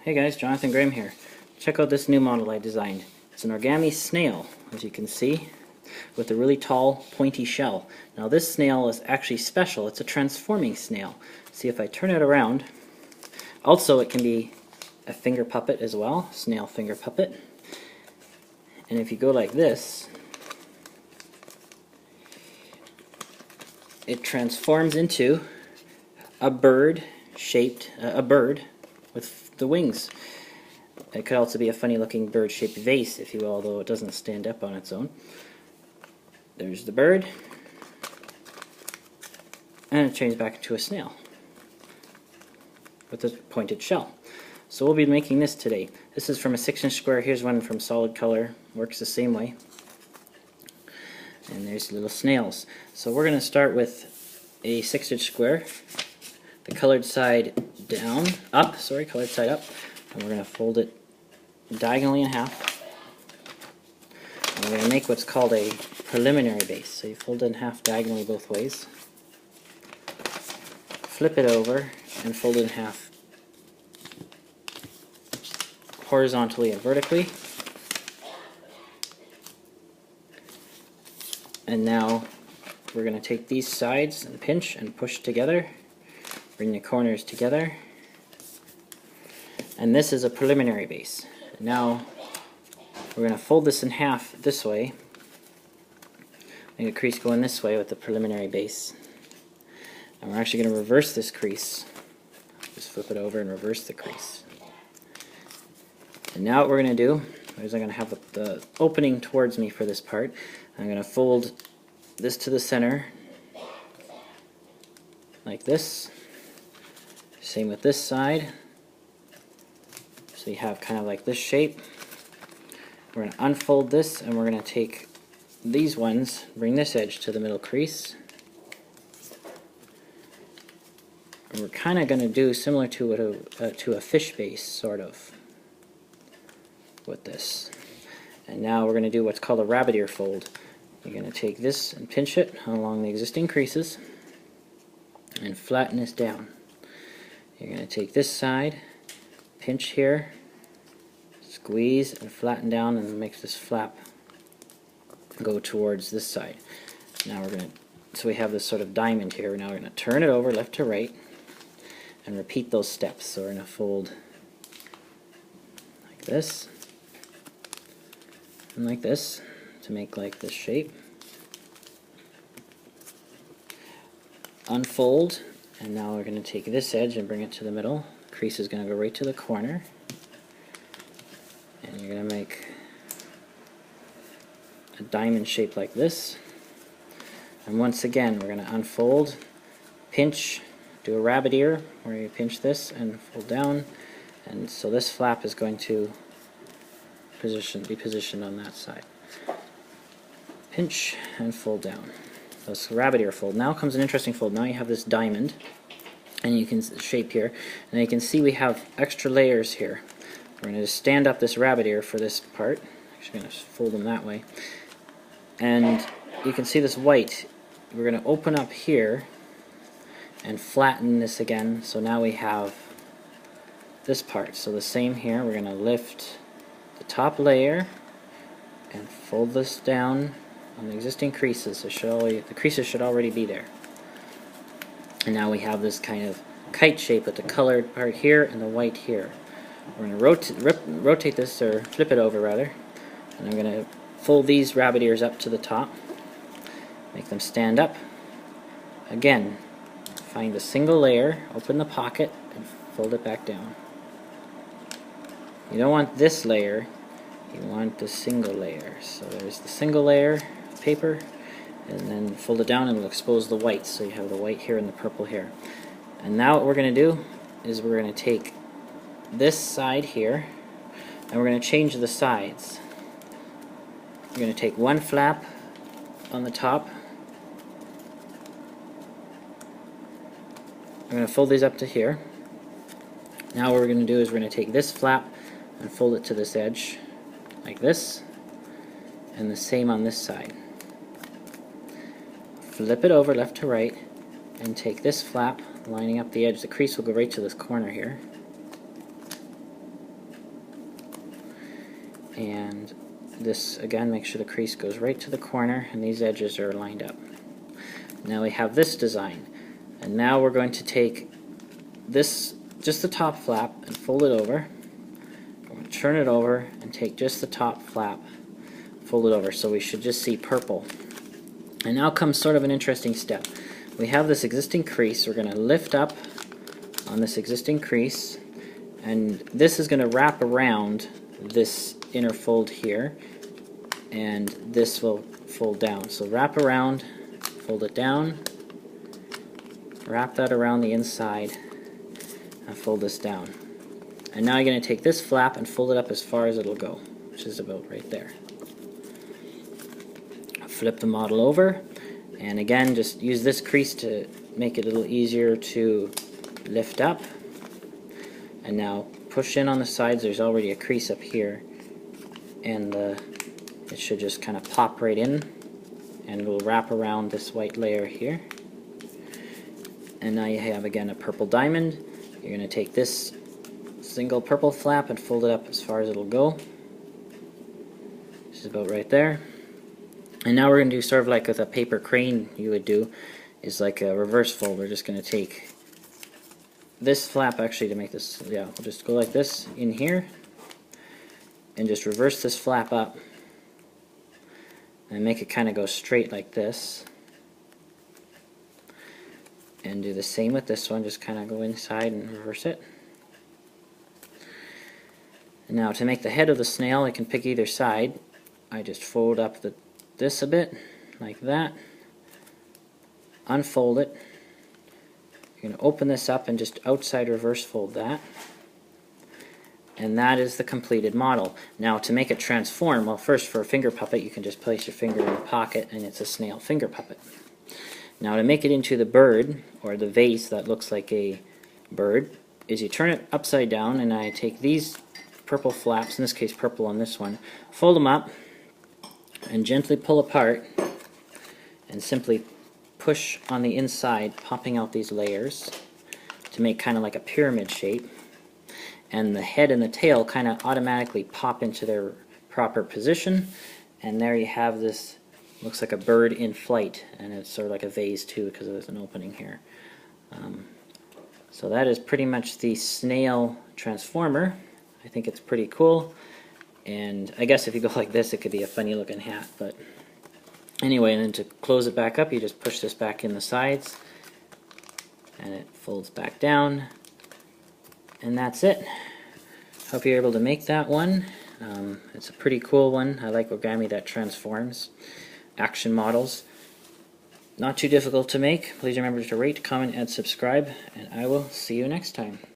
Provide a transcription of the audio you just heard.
Hey guys, Jonathan Graham here. Check out this new model I designed. It's an Origami snail, as you can see, with a really tall, pointy shell. Now this snail is actually special. It's a transforming snail. See, if I turn it around, also it can be a finger puppet as well, snail finger puppet. And if you go like this, it transforms into a bird with the wings. It could also be a funny looking bird shaped vase, if you will, although it doesn't stand up on its own. There's the bird, and it changes back into a snail with a pointed shell. So we'll be making this today. This is from a 6-inch square. Here's one from solid color, works the same way. And there's little snails. So we're going to start with a 6-inch square, the colored side colored side up, and we're going to fold it diagonally in half. And we're going to make what's called a preliminary base. So you fold it in half diagonally both ways, flip it over, and fold it in half horizontally and vertically. And now we're going to take these sides and pinch and push together, bring the corners together, and this is a preliminary base. Now we're going to fold this in half this way, make a crease going this way with the preliminary base, and we're actually going to reverse this crease. Just flip it over and reverse the crease. And now what we're going to do is I'm going to have the opening towards me for this part. I'm going to fold this to the center like this. Same with this side. So you have kind of like this shape. We're going to unfold this, and we're going to take these ones, bring this edge to the middle crease. And we're kind of going to do similar to a fish base, sort of, with this. And now we're going to do what's called a rabbit ear fold. You're going to take this and pinch it along the existing creases and flatten this down. You're going to take this side, pinch here, squeeze and flatten down, and make this flap go towards this side. Now we're going to, so we have this sort of diamond here. Now we're going to turn it over left to right and repeat those steps. So we're going to fold like this and like this to make like this shape. Unfold, and now we're going to take this edge and bring it to the middle. Crease is going to go right to the corner, and you're going to make a diamond shape like this. And once again, we're going to unfold, pinch, do a rabbit ear where you pinch this and fold down, and so this flap is going to be positioned on that side. Pinch and fold down. This rabbit ear fold. Now comes an interesting fold. Now you have this diamond, and you can shape here, and you can see we have extra layers here. We're going to stand up this rabbit ear for this part. Actually, going to fold them that way, and you can see this white. We're going to open up here and flatten this again. So now we have this part. So the same here. We're going to lift the top layer and fold this down on the existing creases. So the creases should already be there. And now we have this kind of kite shape with the colored part here and the white here. We're going to rotate this, or flip it over rather, and I'm going to fold these rabbit ears up to the top, make them stand up. Again, find a single layer, open the pocket, and fold it back down. You don't want this layer, you want the single layer. So there's the single layer of paper, and then fold it down and it'll expose the white. So you have the white here and the purple here. And now what we're going to do is we're going to take this side here, and we're going to change the sides. We're going to take one flap on the top. I'm going to fold these up to here. Now what we're going to do is we're going to take this flap and fold it to this edge like this, and the same on this side. Flip it over left to right and take this flap lining up the edge. The crease will go right to this corner here. And this, again, make sure the crease goes right to the corner and these edges are lined up. Now we have this design. And now we're going to take this, just the top flap, and fold it over. We're going to turn it over and take just the top flap, fold it over. So we should just see purple. And now comes sort of an interesting step. We have this existing crease. We're going to lift up on this existing crease, and this is going to wrap around this inner fold here, and this will fold down. So wrap around, fold it down, wrap that around the inside, and fold this down. And now you're going to take this flap and fold it up as far as it'll go, which is about right there. Flip the model over, and again just use this crease to make it a little easier to lift up. And now push in on the sides. There's already a crease up here, and it should just kind of pop right in, and it will wrap around this white layer here. And now you have again a purple diamond. You're going to take this single purple flap and fold it up as far as it'll go, which is about right there. And now we're going to do sort of like with a paper crane you would do, is like a reverse fold. We're just going to take this flap, actually, to make this, yeah, we'll just go like this in here and just reverse this flap up and make it kind of go straight like this. And do the same with this one, just kind of go inside and reverse it. And now to make the head of the snail, I can pick either side. I just fold up this a bit, like that, unfold it. You're going to open this up and just outside reverse fold that. And that is the completed model. Now to make it transform, well, first for a finger puppet you can just place your finger in the pocket and it's a snail finger puppet. Now to make it into the bird, or the vase that looks like a bird, is you turn it upside down, and I take these purple flaps, in this case purple on this one, fold them up and gently pull apart and simply push on the inside, popping out these layers to make kind of like a pyramid shape. And the head and the tail kind of automatically pop into their proper position, and there you have this, looks like a bird in flight, and it's sort of like a vase too because there's an opening here. So that is pretty much the snail transformer. I think it's pretty cool, and I guess if you go like this it could be a funny looking hat, but anyway, and then to close it back up you just push this back in the sides and it folds back down, and that's it. Hope you're able to make that one. It's a pretty cool one. I like origami that transforms. Action models. Not too difficult to make. Please remember to rate, comment, and subscribe, and I will see you next time.